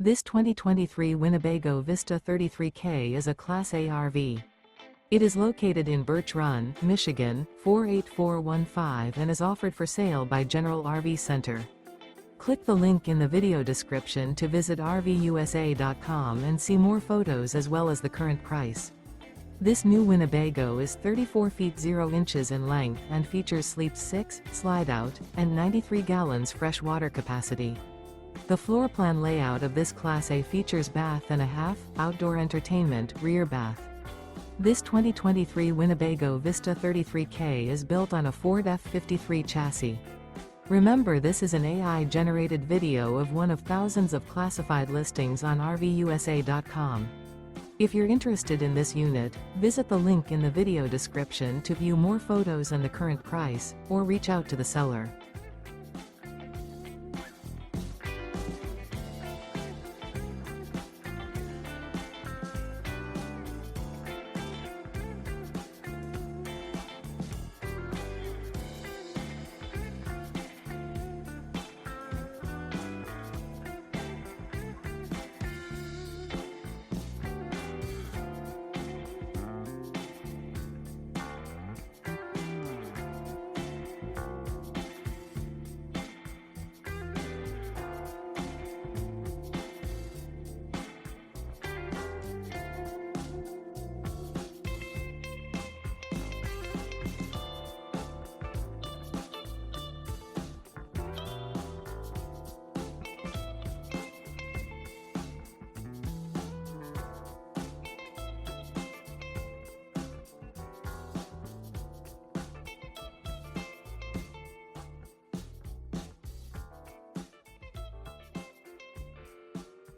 This 2023 Winnebago Vista 33K is a Class A RV. It is located in Birch Run, Michigan, 48415 and is offered for sale by General RV Center. Click the link in the video description to visit RVUSA.com and see more photos as well as the current price. This new Winnebago is 34 feet 0 inches in length and features sleep 6, slide out, and 93 gallons fresh water capacity. The floor plan layout of this Class A features bath and a half, outdoor entertainment, rear bath. This 2023 Winnebago Vista 33K is built on a Ford F53 chassis. Remember, this is an AI-generated video of one of thousands of classified listings on RVUSA.com. If you're interested in this unit, visit the link in the video description to view more photos and the current price, or reach out to the seller.